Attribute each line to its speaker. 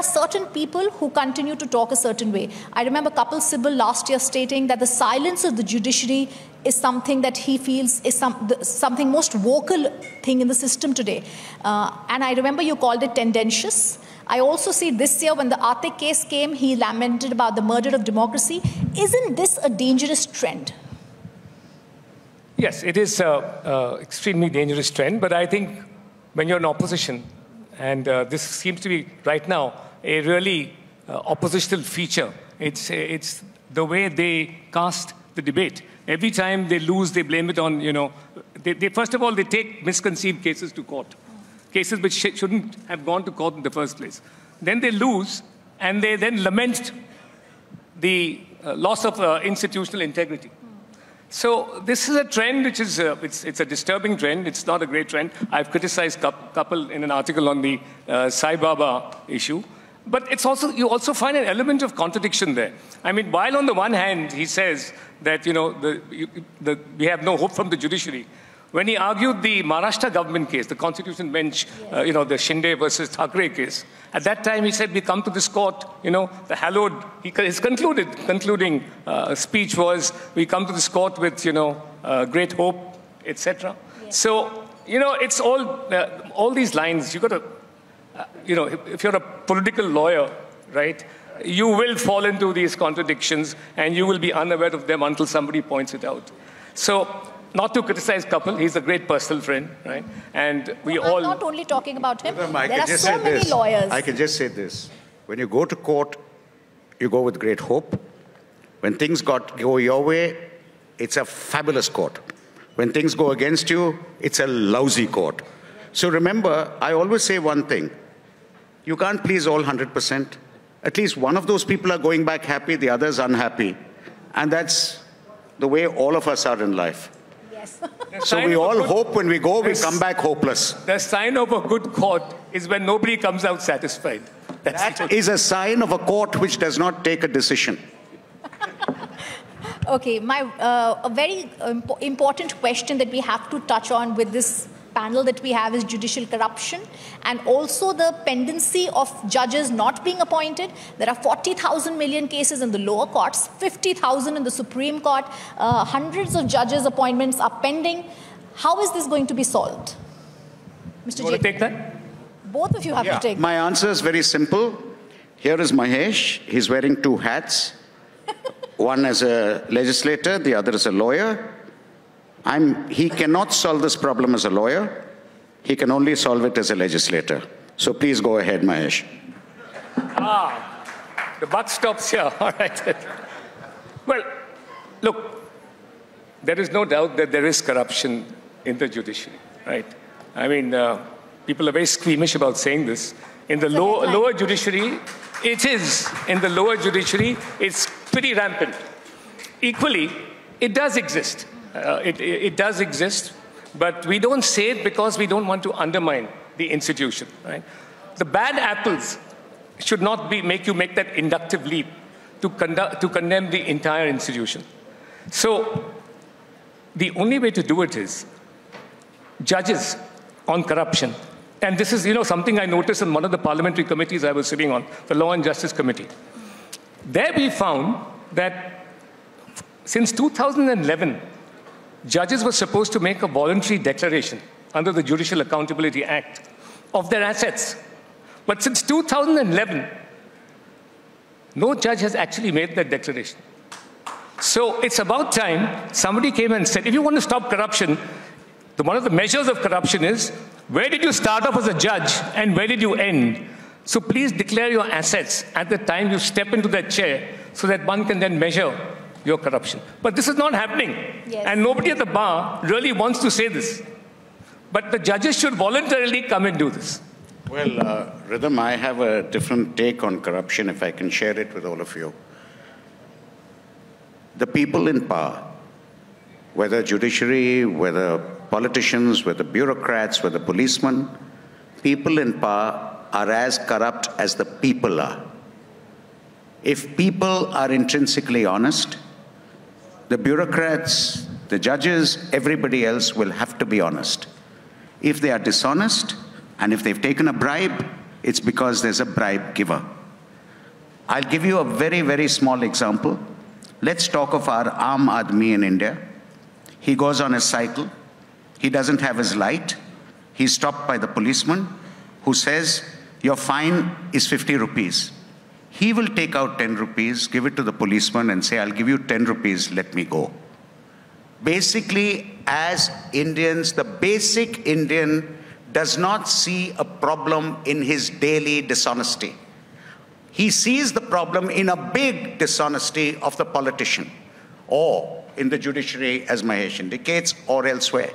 Speaker 1: are certain people who continue to talk a certain way. I remember Kapil Sibal last year stating that the silence of the judiciary is something that he feels is something most vocal thing in the system today. And I remember you called it tendentious. I also see this year when the Atik case came, he lamented about the murder of democracy. Isn't this a dangerous trend?
Speaker 2: Yes, it is an extremely dangerous trend, but I think when you're in opposition, and this seems to be right now a really oppositional feature, it's the way they cast the debate. Every time they lose, they blame it on, first of all, they take misconceived cases to court. Cases which shouldn't have gone to court in the first place. Then they lose, and they then lament the loss of institutional integrity. So this is a trend which is, it's a disturbing trend. It's not a great trend. I've criticized Kapil in an article on the Sai Baba issue. But it's also, you also find an element of contradiction there. I mean, while on the one hand, he says that, we have no hope from the judiciary, when he argued the Maharashtra government case, the constitution bench, the Shinde versus Thackeray case, at that time he said, we come to this court, the hallowed, his concluding speech was, we come to this court with, great hope, etc. Yes. So, it's all these lines, you've got to, if you're a political lawyer, right, you will fall into these contradictions and you will be unaware of them until somebody points it out. So, not to criticize Kapil, he's a great personal friend, right? And we all...
Speaker 1: I'm not only talking about him. There are so many lawyers.
Speaker 3: I can just say this. When you go to court, you go with great hope. When things go your way, it's a fabulous court. When things go against you, it's a lousy court. So remember, I always say one thing. You can't please all 100%. At least one of those people are going back happy, the others unhappy. And that's the way all of us are in life. So we all hope when we go, we come back hopeless.
Speaker 2: The sign of a good court is when nobody comes out satisfied.
Speaker 3: That is a sign of a court which does not take a decision.
Speaker 1: Okay, a very important question that we have to touch on with this panel that we have is judicial corruption and also the pendency of judges not being appointed. There are 40,000 million cases in the lower courts, 50,000 in the Supreme Court. Hundreds of judges' appointments are pending. How is this going to be solved? Mr.
Speaker 2: You want to take that?
Speaker 1: Both of you have to take
Speaker 3: My answer is very simple. Here is Mahesh. He's wearing two hats. One as a legislator, the other as a lawyer. He cannot solve this problem as a lawyer. He can only solve it as a legislator. So please go ahead, Mahesh.
Speaker 2: The buck stops here. All right. Well, look, there is no doubt that there is corruption in the judiciary, right? I mean, people are very squeamish about saying this. In the lower judiciary, it is. In the lower judiciary, it's pretty rampant. Equally, it does exist. It does exist, but we don't say it because we don't want to undermine the institution, right? The bad apples should not make you make that inductive leap to condemn the entire institution. So the only way to do it is judges on corruption. And this is, something I noticed in one of the parliamentary committees I was sitting on, the Law and Justice Committee. There we found that since 2011, judges were supposed to make a voluntary declaration under the Judicial Accountability Act of their assets. But since 2011, no judge has actually made that declaration. So it's about time somebody came and said, if you want to stop corruption, one of the measures of corruption is, where did you start off as a judge and where did you end? So please declare your assets at the time you step into that chair so that one can then measure your corruption. But this is not happening. Yes. And nobody at the bar really wants to say this. But the judges should voluntarily come and do this.
Speaker 3: Well, Rhythm, I have a different take on corruption, if I can share it with all of you. The people in power, whether judiciary, whether politicians, whether bureaucrats, whether policemen, people in power are as corrupt as the people are. If people are intrinsically honest, the bureaucrats, the judges, everybody else will have to be honest. If they are dishonest, and if they've taken a bribe, it's because there's a bribe giver. I'll give you a very, very small example. Let's talk of our Aam Aadmi in India. He goes on his cycle. He doesn't have his light. He's stopped by the policeman who says, your fine is 50 rupees. He will take out 10 rupees, give it to the policeman and say, I'll give you 10 rupees, let me go. Basically, as Indians, the basic Indian does not see a problem in his daily dishonesty. He sees the problem in a big dishonesty of the politician, or in the judiciary, as Mahesh indicates, or elsewhere.